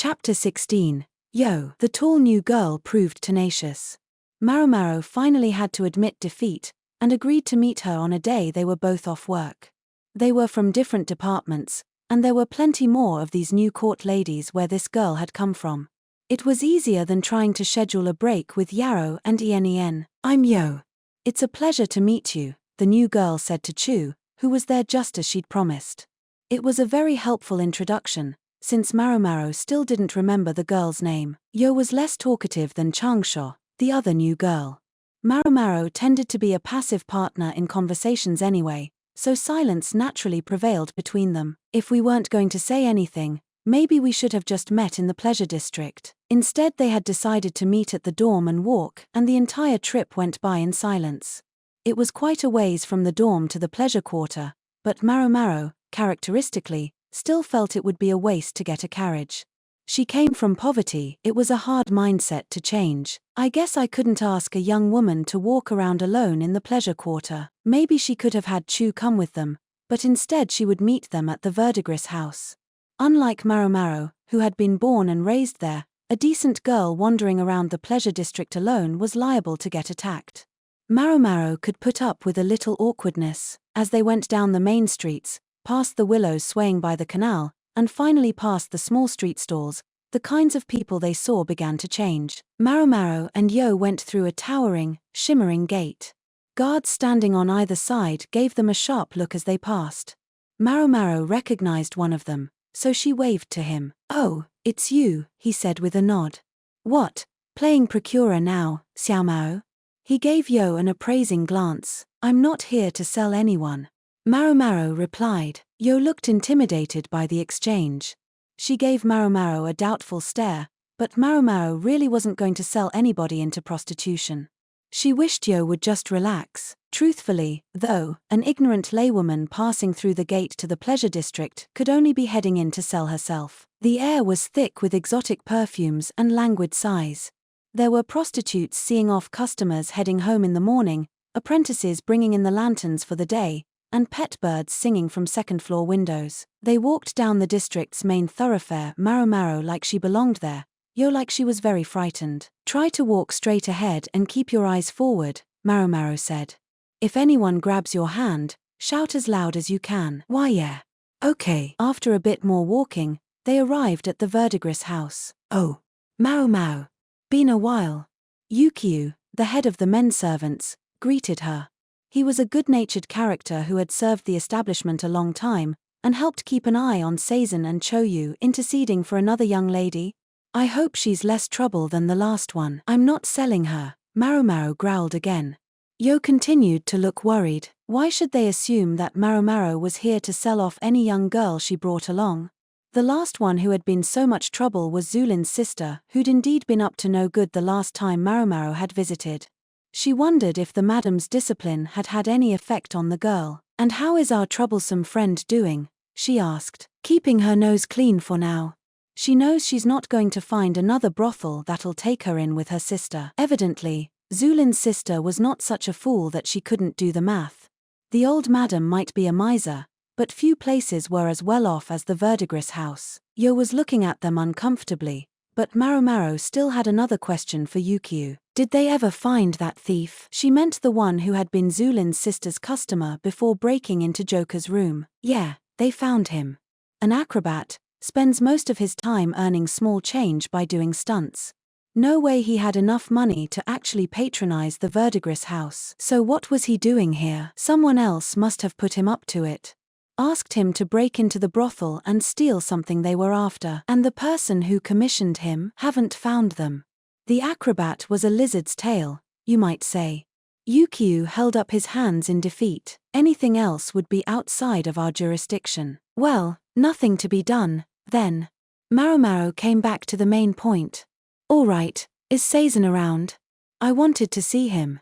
Chapter 16. Yo. The tall new girl proved tenacious. Maomao finally had to admit defeat, and agreed to meet her on a day they were both off work. They were from different departments, and there were plenty more of these new court ladies where this girl had come from. It was easier than trying to schedule a break with Yarrow and Yen. "I'm Yo. It's a pleasure to meet you," the new girl said to Chu, who was there just as she'd promised. It was a very helpful introduction, since Maomao still didn't remember the girl's name. Yo was less talkative than Changsho, the other new girl. Maomao tended to be a passive partner in conversations anyway, so silence naturally prevailed between them. "If we weren't going to say anything, maybe we should have just met in the pleasure district." Instead they had decided to meet at the dorm and walk, and the entire trip went by in silence. It was quite a ways from the dorm to the pleasure quarter, but Maomao, characteristically, still felt it would be a waste to get a carriage. She came from poverty, it was a hard mindset to change. "I guess I couldn't ask a young woman to walk around alone in the pleasure quarter." Maybe she could have had Chu come with them, but instead she would meet them at the verdigris house. Unlike Maomao, who had been born and raised there, a decent girl wandering around the pleasure district alone was liable to get attacked. Maomao could put up with a little awkwardness. As they went down the main streets, past the willows swaying by the canal, and finally past the small street stalls, the kinds of people they saw began to change. Maomao and Yo went through a towering, shimmering gate. Guards standing on either side gave them a sharp look as they passed. Maomao recognized one of them, so she waved to him. "Oh, it's you," he said with a nod. "What, playing procurer now, Xiaomao?" He gave Yo an appraising glance. "I'm not here to sell anyone," Maomao replied. Yo looked intimidated by the exchange. She gave Maomao a doubtful stare, but Maomao really wasn't going to sell anybody into prostitution. She wished Yo would just relax. Truthfully, though, an ignorant laywoman passing through the gate to the pleasure district could only be heading in to sell herself. The air was thick with exotic perfumes and languid sighs. There were prostitutes seeing off customers heading home in the morning, apprentices bringing in the lanterns for the day, and pet birds singing from second-floor windows. They walked down the district's main thoroughfare, Maomao like she belonged there, Yo like she was very frightened. "Try to walk straight ahead and keep your eyes forward," Maomao said. "If anyone grabs your hand, shout as loud as you can." "Why yeah. Okay." After a bit more walking, they arrived at the verdigris house. "Oh, Maomao. Been a while." Kokuyu, the head of the men servants, greeted her. He was a good-natured character who had served the establishment a long time, and helped keep an eye on Seizan and Choyu interceding for another young lady. "I hope she's less trouble than the last one." "I'm not selling her," Maomao growled again. Yo continued to look worried. Why should they assume that Maomao was here to sell off any young girl she brought along? The last one who had been so much trouble was Zulin's sister, who'd indeed been up to no good the last time Maomao had visited. She wondered if the madam's discipline had had any effect on the girl. "And how is our troublesome friend doing?" she asked. "Keeping her nose clean for now. She knows she's not going to find another brothel that'll take her in with her sister." Evidently, Zulin's sister was not such a fool that she couldn't do the math. The old madam might be a miser, but few places were as well off as the verdigris house. Yo was looking at them uncomfortably, but Maomao still had another question for Kokuyu. "Did they ever find that thief?" She meant the one who had been Zulin's sister's customer before breaking into Joker's room. "Yeah, they found him. An acrobat, spends most of his time earning small change by doing stunts. No way he had enough money to actually patronize the verdigris house. So what was he doing here? Someone else must have put him up to it. Asked him to break into the brothel and steal something they were after. And the person who commissioned him haven't found them. The acrobat was a lizard's tail, you might say." Kokuyu held up his hands in defeat. "Anything else would be outside of our jurisdiction." "Well, nothing to be done, then." Maomao came back to the main point. "All right, is Seizan around? I wanted to see him."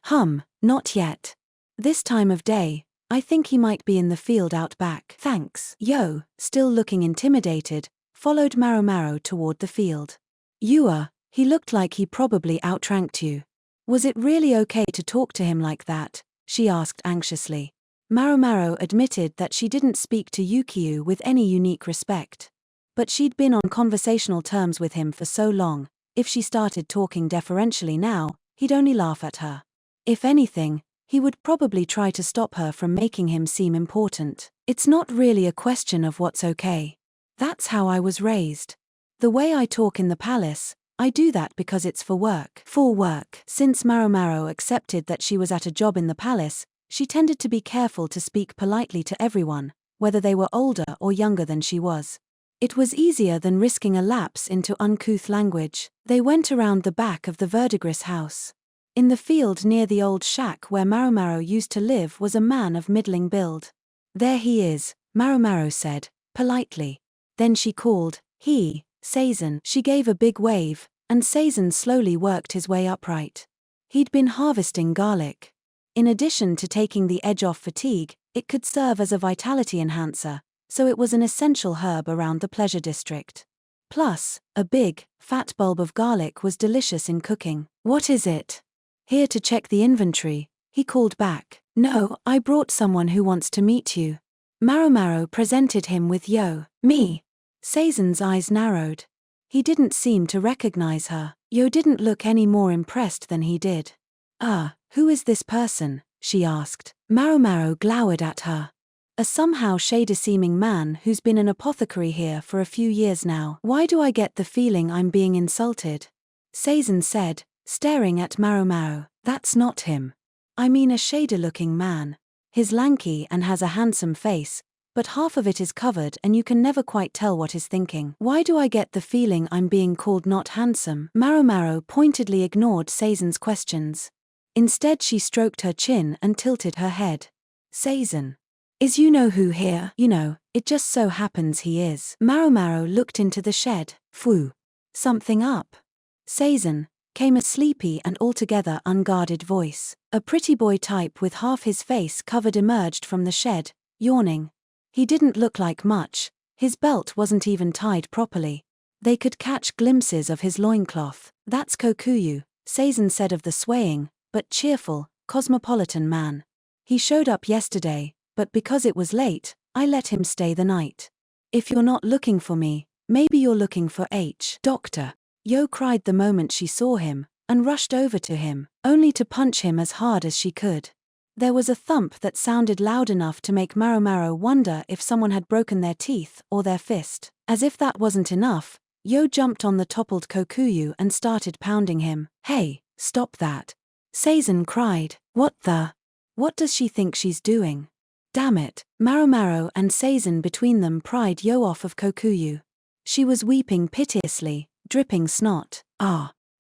Not yet. This time of day, I think he might be in the field out back." "Thanks." Yo, still looking intimidated, followed Maomao toward the field. He looked like he probably outranked you. Was it really okay to talk to him like that?" she asked anxiously. Maomao admitted that she didn't speak to Kokuyu with any unique respect. But she'd been on conversational terms with him for so long, if she started talking deferentially now, he'd only laugh at her. If anything, he would probably try to stop her from making him seem important. It's not really a question of what's okay. That's how I was raised. The way I talk in the palace, I do that because it's for work. For work. Since Maomao accepted that she was at a job in the palace, she tended to be careful to speak politely to everyone, whether they were older or younger than she was. It was easier than risking a lapse into uncouth language. They went around the back of the verdigris house. In the field near the old shack where Maomao used to live was a man of middling build. There he is, Maomao said, politely. Then she called, he, Seizen. She gave a big wave, and Seizen slowly worked his way upright. He'd been harvesting garlic. In addition to taking the edge off fatigue, it could serve as a vitality enhancer, so it was an essential herb around the pleasure district. Plus, a big, fat bulb of garlic was delicious in cooking. What is it? Here to check the inventory, he called back. No, I brought someone who wants to meet you. Maomao presented him with Yo. Me. Seizen's eyes narrowed. He didn't seem to recognize her. Yo didn't look any more impressed than he did. Who is this person? She asked. Maomao glowered at her. A somehow shady-seeming man who's been an apothecary here for a few years now. Why do I get the feeling I'm being insulted? Seizen said, staring at Maomao. That's not him. I mean a shady-looking man. He's lanky and has a handsome face, but half of it is covered and you can never quite tell what he's thinking. Why do I get the feeling I'm being called not handsome? Maomao pointedly ignored Seizen's questions. Instead she stroked her chin and tilted her head. Seizen. Is you-know-who here? It just so happens he is. Maomao looked into the shed. Phew. Something up? Seizen, came a sleepy and altogether unguarded voice. A pretty boy type with half his face covered emerged from the shed, yawning. He didn't look like much, his belt wasn't even tied properly. They could catch glimpses of his loincloth. That's Kokuyu, Seizen said of the swaying, but cheerful, cosmopolitan man. He showed up yesterday, but because it was late, I let him stay the night. If you're not looking for me, maybe you're looking for H. Doctor. Yo cried the moment she saw him, and rushed over to him, only to punch him as hard as she could. There was a thump that sounded loud enough to make Maomao wonder if someone had broken their teeth or their fist. As if that wasn't enough, Yo jumped on the toppled Kokuyu and started pounding him. Hey, stop that. Seizen cried. What does she think she's doing? Damn it, Maomao and Seizen between them pried Yo off of Kokuyu. She was weeping piteously, dripping snot.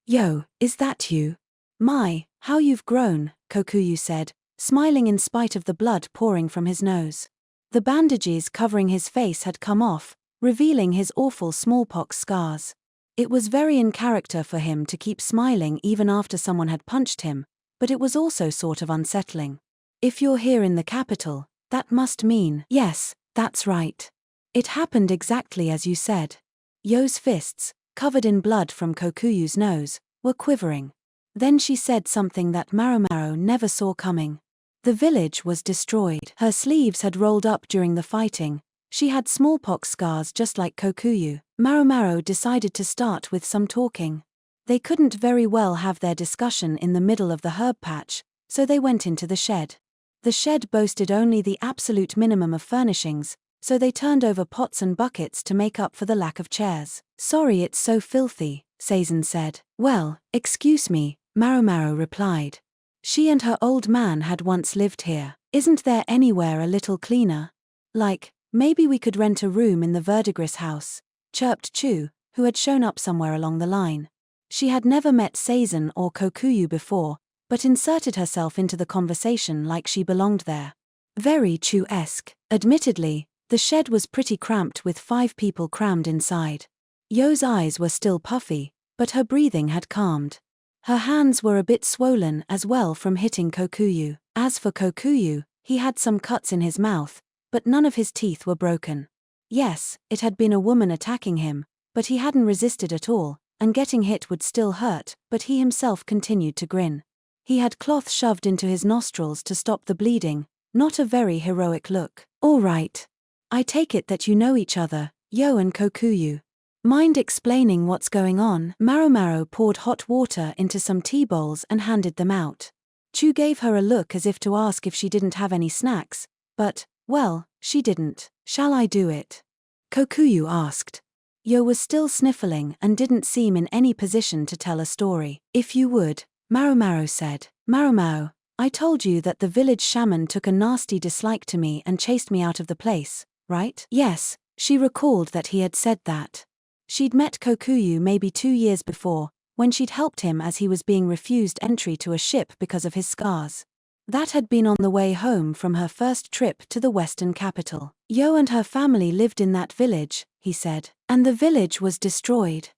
Yo, is that you? My, how you've grown, Kokuyu said, smiling in spite of the blood pouring from his nose. The bandages covering his face had come off, revealing his awful smallpox scars. It was very in character for him to keep smiling even after someone had punched him, but it was also sort of unsettling. If you're here in the capital, that must mean… Yes, that's right. It happened exactly as you said. Yo's fists, covered in blood from Kokuyu's nose, were quivering. Then she said something that Maomao never saw coming. The village was destroyed. Her sleeves had rolled up during the fighting. She had smallpox scars just like Kokuyu. Maomao decided to start with some talking. They couldn't very well have their discussion in the middle of the herb patch, so they went into the shed. The shed boasted only the absolute minimum of furnishings, so they turned over pots and buckets to make up for the lack of chairs. Sorry it's so filthy, Seizen said. Well, excuse me, Maomao replied. She and her old man had once lived here. Isn't there anywhere a little cleaner? Like, maybe we could rent a room in the verdigris house, chirped Chu, who had shown up somewhere along the line. She had never met Seizen or Kokuyu before, but inserted herself into the conversation like she belonged there. Very Chu-esque. Admittedly, the shed was pretty cramped with 5 people crammed inside. Yo's eyes were still puffy, but her breathing had calmed. Her hands were a bit swollen as well from hitting Kokuyu. As for Kokuyu, he had some cuts in his mouth, but none of his teeth were broken. Yes, it had been a woman attacking him, but he hadn't resisted at all, and getting hit would still hurt, but he himself continued to grin. He had cloth shoved into his nostrils to stop the bleeding, not a very heroic look. All right. I take it that you know each other, Yo and Kokuyu. Mind explaining what's going on? Maomao poured hot water into some tea bowls and handed them out. Chu gave her a look as if to ask if she didn't have any snacks, but, well, she didn't. Shall I do it? Kokuyu asked. Yo was still sniffling and didn't seem in any position to tell a story. If you would, Maomao said. Maomao, I told you that the village shaman took a nasty dislike to me and chased me out of the place, right? Yes, she recalled that he had said that. She'd met Kokuyu maybe 2 years before, when she'd helped him as he was being refused entry to a ship because of his scars. That had been on the way home from her first trip to the western capital. Yo and her family lived in that village, he said, and the village was destroyed.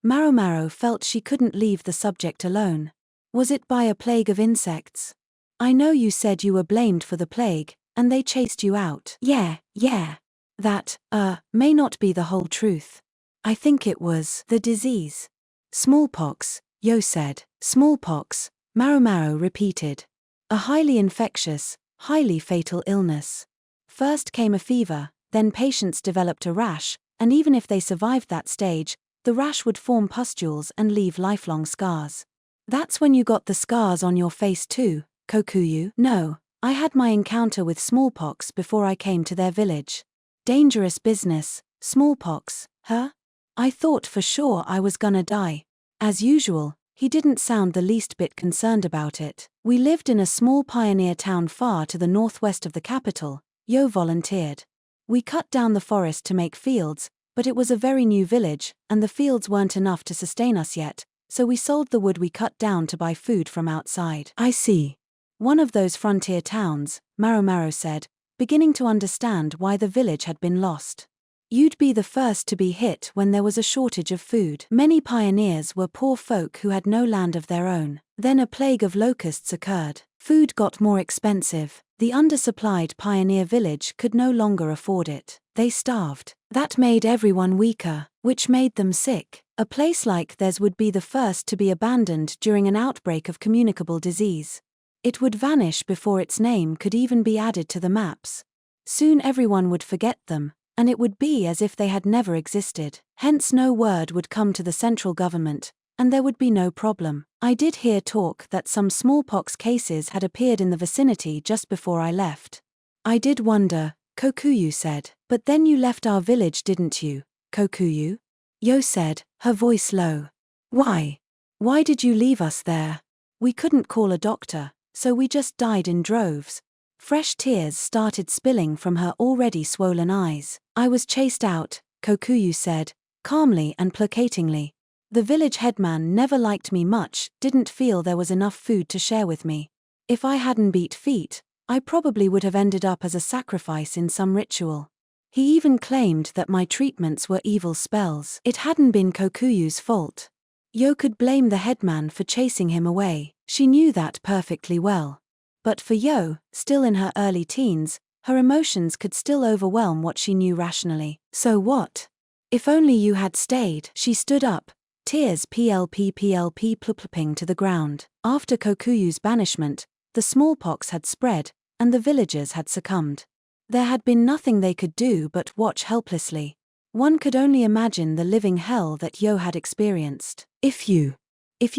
Maomao felt she couldn't leave the subject alone. Was it by a plague of insects? I know you said you were blamed for the plague, and they chased you out. Yeah. That, may not be the whole truth. I think it was the disease. Smallpox, Yo said. Smallpox, Maomao repeated. A highly infectious, highly fatal illness. First came a fever, then patients developed a rash, and even if they survived that stage, the rash would form pustules and leave lifelong scars. That's when you got the scars on your face too, Kokuyu? No, I had my encounter with smallpox before I came to their village. Dangerous business, smallpox, huh? I thought for sure I was gonna die. As usual, he didn't sound the least bit concerned about it. We lived in a small pioneer town far to the northwest of the capital, Yo volunteered. We cut down the forest to make fields, but it was a very new village, and the fields weren't enough to sustain us yet, so we sold the wood we cut down to buy food from outside. I see. One of those frontier towns, Maomao said, beginning to understand why the village had been lost. You'd be the first to be hit when there was a shortage of food. Many pioneers were poor folk who had no land of their own. Then a plague of locusts occurred. Food got more expensive. The undersupplied pioneer village could no longer afford it. They starved. That made everyone weaker, which made them sick. A place like theirs would be the first to be abandoned during an outbreak of communicable disease. It would vanish before its name could even be added to the maps. Soon everyone would forget them, and it would be as if they had never existed. Hence no word would come to the central government, and there would be no problem. I did hear talk that some smallpox cases had appeared in the vicinity just before I left. I did wonder, Kokuyu said. But then you left our village, didn't you, Kokuyu? Yo said, her voice low. Why? Why did you leave us there? We couldn't call a doctor, so we just died in droves. Fresh tears started spilling from her already swollen eyes. I was chased out, Kokuyu said, calmly and placatingly. The village headman never liked me much, didn't feel there was enough food to share with me. If I hadn't beat feet, I probably would have ended up as a sacrifice in some ritual. He even claimed that my treatments were evil spells. It hadn't been Kokuyu's fault. Yo could blame the headman for chasing him away. She knew that perfectly well. But for Yo, still in her early teens, her emotions could still overwhelm what she knew rationally. So what? If only you had stayed. She stood up, tears plpping to the ground. After Kokuyu's banishment, the smallpox had spread, and the villagers had succumbed. There had been nothing they could do but watch helplessly. One could only imagine the living hell that Yo had experienced. If you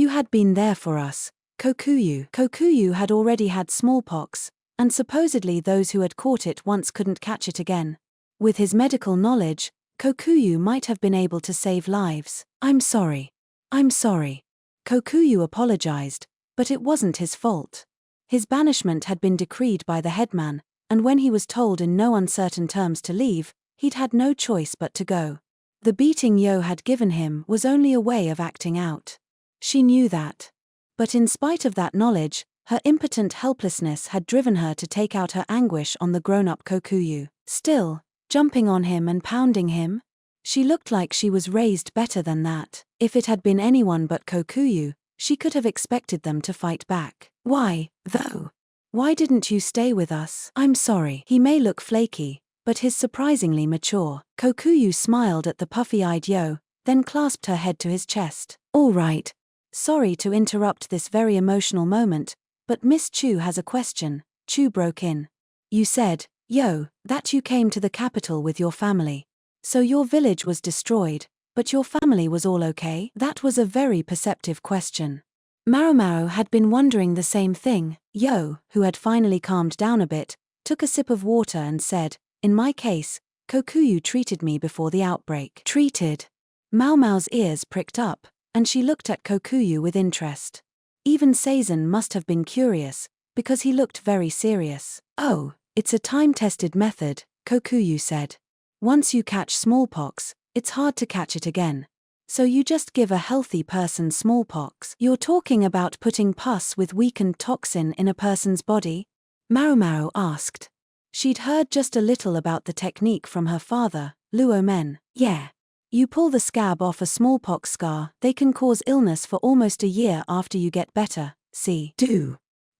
had been there for us, Kokuyu had already had smallpox, and supposedly those who had caught it once couldn't catch it again. With his medical knowledge, Kokuyu might have been able to save lives. I'm sorry. Kokuyu apologized, but it wasn't his fault. His banishment had been decreed by the headman, and when he was told in no uncertain terms to leave, he'd had no choice but to go. The beating Yo had given him was only a way of acting out. She knew that. But in spite of that knowledge, her impotent helplessness had driven her to take out her anguish on the grown-up Kokuyu. Still, jumping on him and pounding him? She looked like she was raised better than that. If it had been anyone but Kokuyu, she could have expected them to fight back. Why, though? Why didn't you stay with us? I'm sorry. He may look flaky, but he's surprisingly mature. Kokuyu smiled at the puffy-eyed Yo, then clasped her head to his chest. All right. Sorry to interrupt this very emotional moment, but Miss Chu has a question. Chu broke in. You said, Yo, that you came to the capital with your family. So your village was destroyed, but your family was all okay? That was a very perceptive question. Maomao had been wondering the same thing. Yo, who had finally calmed down a bit, took a sip of water and said, in my case, Kokuyu treated me before the outbreak. Treated? Maomao's ears pricked up, and she looked at Kokuyu with interest. Even Seizen must have been curious, because he looked very serious. Oh, it's a time-tested method, Kokuyu said. Once you catch smallpox, it's hard to catch it again. So you just give a healthy person smallpox. You're talking about putting pus with weakened toxin in a person's body? Maomao asked. She'd heard just a little about the technique from her father, Luo Men. Yeah. You pull the scab off a smallpox scar, they can cause illness for almost a year after you get better. See. Do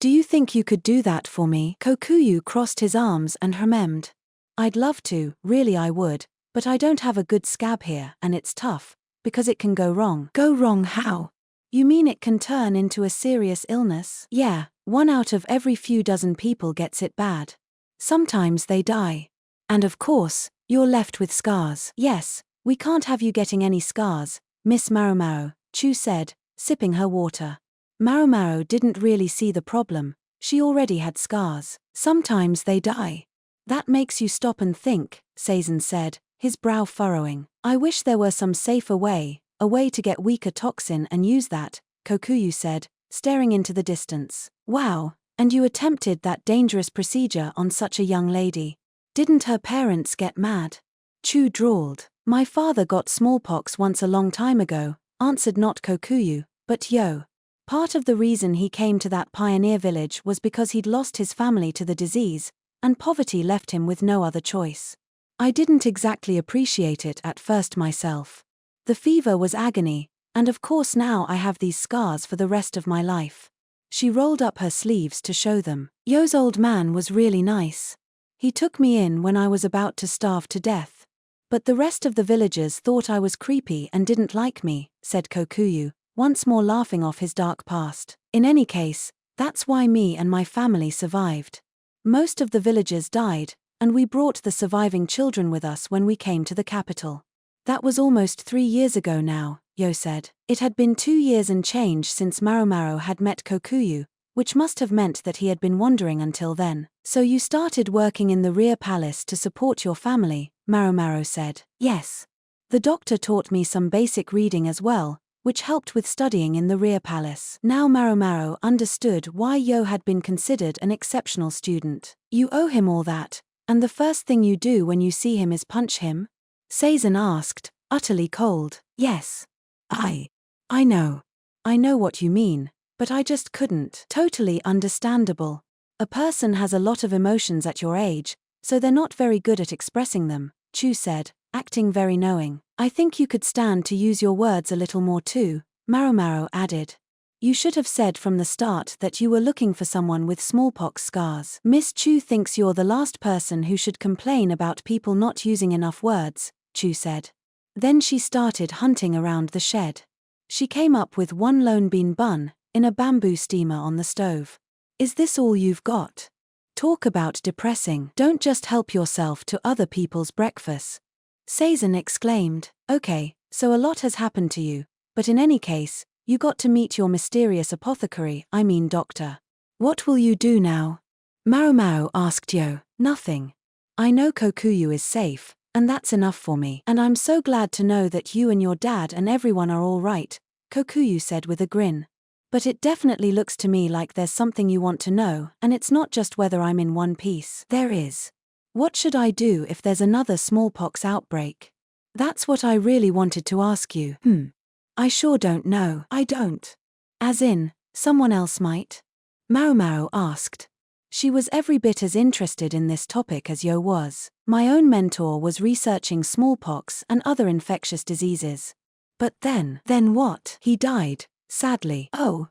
you think you could do that for me? Kokuyu crossed his arms and hemmed. I'd love to, really I would, but I don't have a good scab here, and it's tough, because it can go wrong. Go wrong how? You mean it can turn into a serious illness? Yeah, 1 out of every few dozen people gets it bad. Sometimes they die. And of course, you're left with scars. Yes, we can't have you getting any scars, Miss Maomao, Chu said, sipping her water. Maomao didn't really see the problem, she already had scars. Sometimes they die. That makes you stop and think, Seizen said, his brow furrowing. I wish there were some safer way, a way to get weaker toxin and use that, Kokuyu said, staring into the distance. Wow, and you attempted that dangerous procedure on such a young lady. Didn't her parents get mad? Chu drawled. My father got smallpox once a long time ago, answered not Kokuyu, but Yo. Part of the reason he came to that pioneer village was because he'd lost his family to the disease, and poverty left him with no other choice. I didn't exactly appreciate it at first myself. The fever was agony, and of course now I have these scars for the rest of my life. She rolled up her sleeves to show them. Yo's old man was really nice. He took me in when I was about to starve to death. But the rest of the villagers thought I was creepy and didn't like me, said Kokuyu, once more laughing off his dark past. In any case, that's why me and my family survived. Most of the villagers died, and we brought the surviving children with us when we came to the capital. That was almost 3 years ago now, Yo said. It had been 2 years and change since Maomao had met Kokuyu, which must have meant that he had been wandering until then. So you started working in the rear palace to support your family, Maomao said. Yes. The doctor taught me some basic reading as well, which helped with studying in the rear palace. Now Maomao understood why Yo had been considered an exceptional student. You owe him all that, and the first thing you do when you see him is punch him? Seizen asked, utterly cold. Yes. I know. I know what you mean, but I just couldn't. Totally understandable. A person has a lot of emotions at your age, so they're not very good at expressing them, Chu said, acting very knowing. I think you could stand to use your words a little more too, Maomao added. You should have said from the start that you were looking for someone with smallpox scars. Miss Chu thinks you're the last person who should complain about people not using enough words, Chu said. Then she started hunting around the shed. She came up with 1 lone bean bun, in a bamboo steamer on the stove. Is this all you've got? Talk about depressing. Don't just help yourself to other people's breakfasts. Seizen exclaimed. Okay, so a lot has happened to you, but in any case, you got to meet your mysterious apothecary, doctor. What will you do now? Maomao asked Yo. Nothing. I know Kokuyu is safe, and that's enough for me. And I'm so glad to know that you and your dad and everyone are all right, Kokuyu said with a grin. But it definitely looks to me like there's something you want to know, and it's not just whether I'm in one piece. There is. What should I do if there's another smallpox outbreak? That's what I really wanted to ask you. I sure don't know. I don't. As in, someone else might? Maomao asked. She was every bit as interested in this topic as Yo was. My own mentor was researching smallpox and other infectious diseases. But then what? He died, sadly. Oh,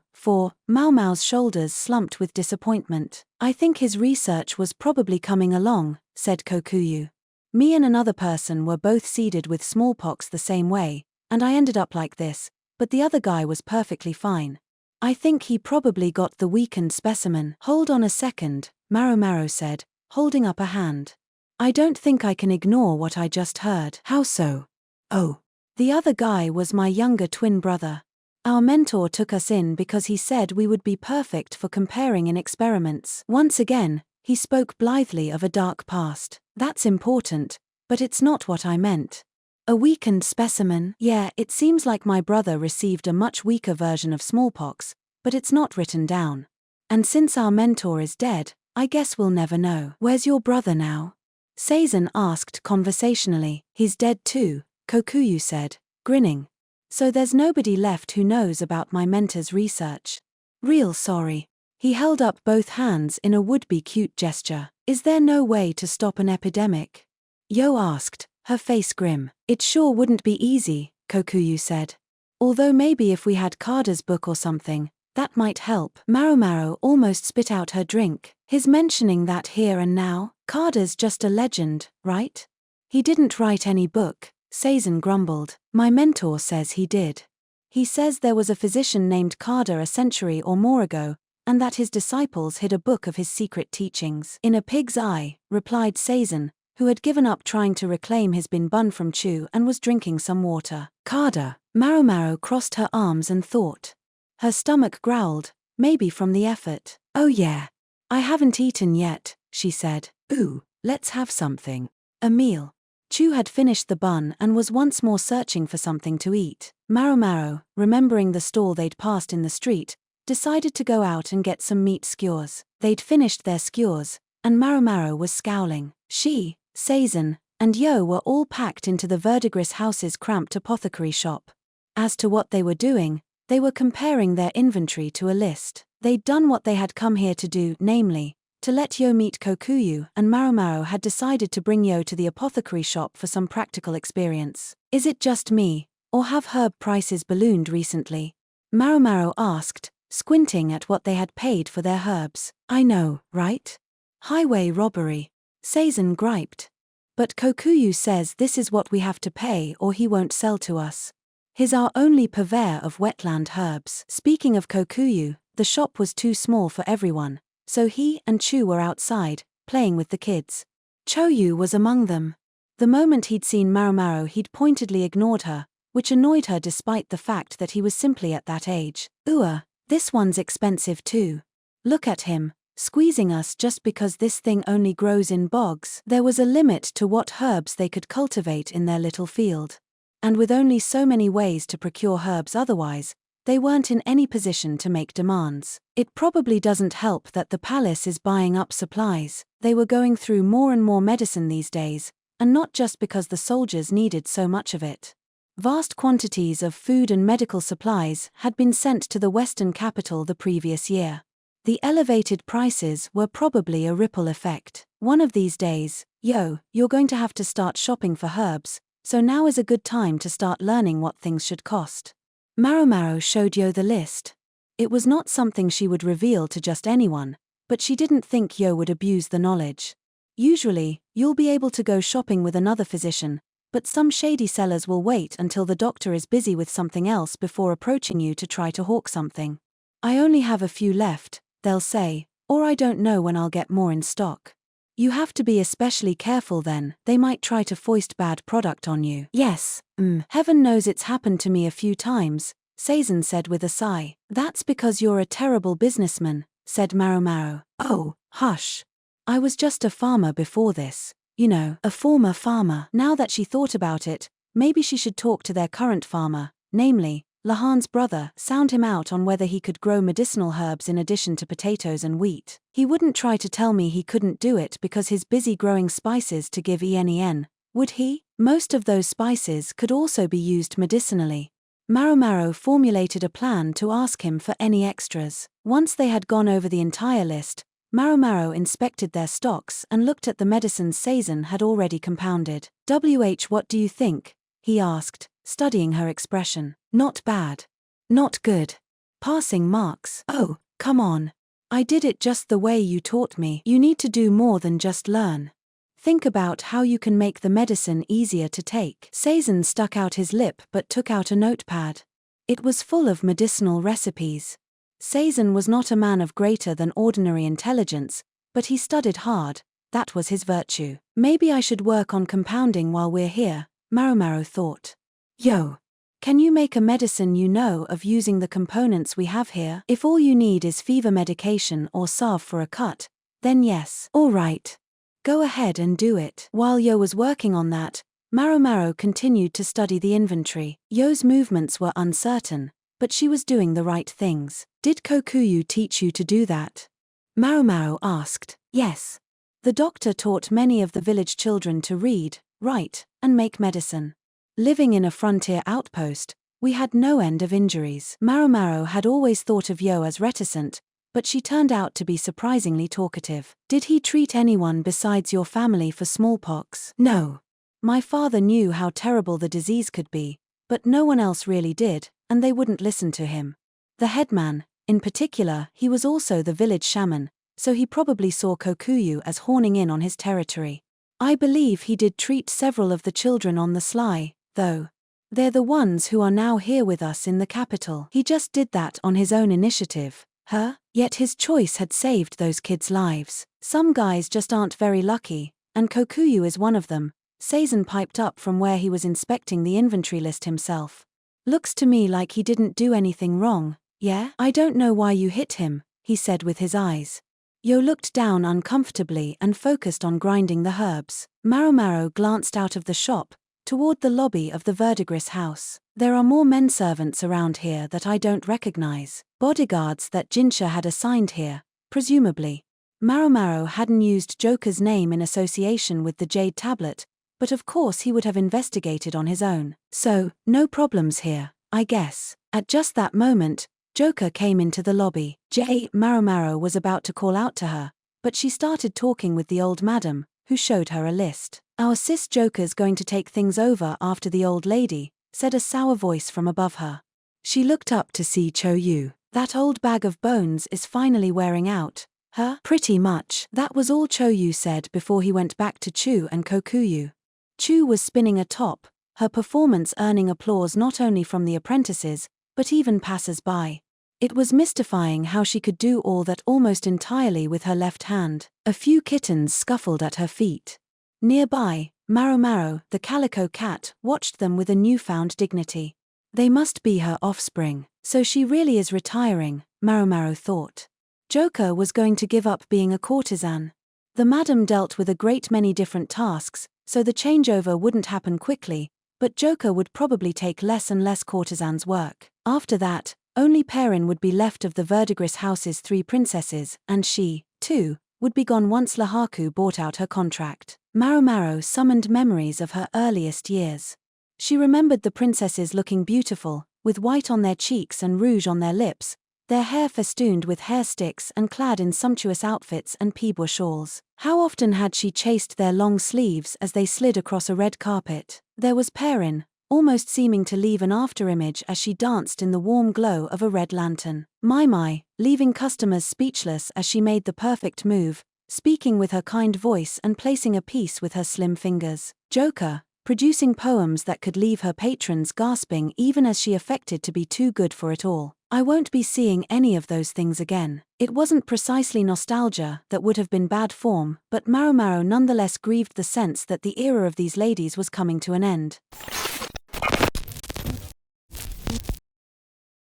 Maomao's shoulders slumped with disappointment. I think his research was probably coming along, said Kokuyu. Me and another person were both seeded with smallpox the same way, and I ended up like this, but the other guy was perfectly fine. I think he probably got the weakened specimen. Hold on a second, Maomao said, holding up a hand. I don't think I can ignore what I just heard. How so? Oh. The other guy was my younger twin brother. Our mentor took us in because he said we would be perfect for comparing in experiments. Once again, he spoke blithely of a dark past. That's important, but it's not what I meant. A weakened specimen? Yeah, it seems like my brother received a much weaker version of smallpox, but it's not written down. And since our mentor is dead, I guess we'll never know. Where's your brother now? Seizen asked conversationally. He's dead too, Kokuyu said, grinning. So there's nobody left who knows about my mentor's research. Real sorry. He held up both hands in a would-be cute gesture. Is there no way to stop an epidemic? Yo asked, her face grim. It sure wouldn't be easy, Kokuyu said. Although maybe if we had Kada's book or something, that might help. Maomao almost spit out her drink. His mentioning that here and now, Kada's just a legend, right? He didn't write any book, Seizen grumbled. My mentor says he did. He says there was a physician named Kada a century or more ago, and that his disciples hid a book of his secret teachings. In a pig's eye, replied Seizen, who had given up trying to reclaim his bin bun from Chu and was drinking some water. Kada. Maomao crossed her arms and thought. Her stomach growled, maybe from the effort. Oh yeah. I haven't eaten yet, she said. Ooh, let's have something. A meal. Chu had finished the bun and was once more searching for something to eat. Maomao, remembering the stall they'd passed in the street, decided to go out and get some meat skewers. They'd finished their skewers, and Maomao was scowling. She, Seizen, and Yo were all packed into the Verdigris house's cramped apothecary shop. As to what they were doing, they were comparing their inventory to a list. They'd done what they had come here to do, namely, to let Yo meet Kokuyu, and Maomao had decided to bring Yo to the apothecary shop for some practical experience. Is it just me, or have herb prices ballooned recently? Maomao asked, squinting at what they had paid for their herbs. I know, right? Highway robbery. Seizen griped. But Kokuyu says this is what we have to pay or he won't sell to us. He's our only purveyor of wetland herbs. Speaking of Kokuyu, the shop was too small for everyone, so he and Chu were outside, playing with the kids. Choyu was among them. The moment he'd seen Maomao he'd pointedly ignored her, which annoyed her despite the fact that he was simply at that age. This one's expensive too. Look at him, squeezing us just because this thing only grows in bogs. There was a limit to what herbs they could cultivate in their little field. And with only so many ways to procure herbs otherwise, they weren't in any position to make demands. It probably doesn't help that the palace is buying up supplies. They were going through more and more medicine these days, and not just because the soldiers needed so much of it. Vast quantities of food and medical supplies had been sent to the western capital the previous year. The elevated prices were probably a ripple effect. One of these days, Yo, you're going to have to start shopping for herbs, so now is a good time to start learning what things should cost. Maomao showed Yo the list. It was not something she would reveal to just anyone, but she didn't think Yo would abuse the knowledge. Usually, you'll be able to go shopping with another physician, but some shady sellers will wait until the doctor is busy with something else before approaching you to try to hawk something. I only have a few left, they'll say, or I don't know when I'll get more in stock. You have to be especially careful then, they might try to foist bad product on you. Yes, heaven knows it's happened to me a few times, Seizen said with a sigh. That's because you're a terrible businessman, said Maomao. Oh, hush. I was just a farmer before this. You know, a former farmer. Now that she thought about it, maybe she should talk to their current farmer, namely, Lahan's brother, sound him out on whether he could grow medicinal herbs in addition to potatoes and wheat. He wouldn't try to tell me he couldn't do it because he's busy growing spices to give ENEN, would he? Most of those spices could also be used medicinally. Maomao formulated a plan to ask him for any extras. Once they had gone over the entire list, Maomao inspected their stocks and looked at the medicines Seizen had already compounded. What do you think? He asked, studying her expression. Not bad. Not good. Passing marks. Oh, come on. I did it just the way you taught me. You need to do more than just learn. Think about how you can make the medicine easier to take. Seizen stuck out his lip but took out a notepad. It was full of medicinal recipes. Seizen was not a man of greater than ordinary intelligence, but he studied hard, that was his virtue. Maybe I should work on compounding while we're here, Maomao thought. Yo! Can you make a medicine you know of using the components we have here? If all you need is fever medication or salve for a cut, then yes. All right. Go ahead and do it. While Yo was working on that, Maomao continued to study the inventory. Yo's movements were uncertain, but she was doing the right things. Did Kokuyu teach you to do that? Maomao asked. Yes. The doctor taught many of the village children to read, write, and make medicine. Living in a frontier outpost, we had no end of injuries. Maomao had always thought of Yo as reticent, but she turned out to be surprisingly talkative. Did he treat anyone besides your family for smallpox? No. My father knew how terrible the disease could be, but no one else really did, and they wouldn't listen to him. The headman, in particular, he was also the village shaman, so he probably saw Kokuyu as horning in on his territory. I believe he did treat several of the children on the sly, though. They're the ones who are now here with us in the capital. He just did that on his own initiative. Yet his choice had saved those kids' lives. Some guys just aren't very lucky, and Kokuyu is one of them, Seizen piped up from where he was inspecting the inventory list himself. Looks to me like he didn't do anything wrong, yeah? I don't know why you hit him, he said with his eyes. Yo looked down uncomfortably and focused on grinding the herbs. Maomao glanced out of the shop, toward the lobby of the verdigris house. There are more menservants around here that I don't recognize. Bodyguards that Jinshi had assigned here, presumably. Maomao hadn't used Joker's name in association with the Jade Tablet, but of course he would have investigated on his own. So, no problems here, I guess. At just that moment, Joker came into the lobby. Maomao was about to call out to her, but she started talking with the old madam, who showed her a list. Our sis Joker's going to take things over after the old lady, said a sour voice from above her. She looked up to see Kokuyu. That old bag of bones is finally wearing out, huh? Pretty much. That was all Kokuyu said before he went back to Chu and Kokuyu. Chu was spinning atop, her performance earning applause not only from the apprentices, but even passers-by. It was mystifying how she could do all that almost entirely with her left hand. A few kittens scuffled at her feet. Nearby, Maomao, the calico cat, watched them with a newfound dignity. They must be her offspring, so she really is retiring, Maomao thought. Joker was going to give up being a courtesan. The madam dealt with a great many different tasks, so the changeover wouldn't happen quickly, but Joker would probably take less and less courtesans' work. After that, only Perrin would be left of the verdigris house's 3 princesses, and she, too, would be gone once Lahaku bought out her contract. Maomao summoned memories of her earliest years. She remembered the princesses looking beautiful, with white on their cheeks and rouge on their lips, their hair festooned with hair sticks and clad in sumptuous outfits and peebush shawls. How often had she chased their long sleeves as they slid across a red carpet? There was Perrin, almost seeming to leave an afterimage as she danced in the warm glow of a red lantern. Maomao, leaving customers speechless as she made the perfect move, speaking with her kind voice and placing a piece with her slim fingers. Joker, producing poems that could leave her patrons gasping even as she affected to be too good for it all. I won't be seeing any of those things again. It wasn't precisely nostalgia that would have been bad form, but Maomao nonetheless grieved the sense that the era of these ladies was coming to an end.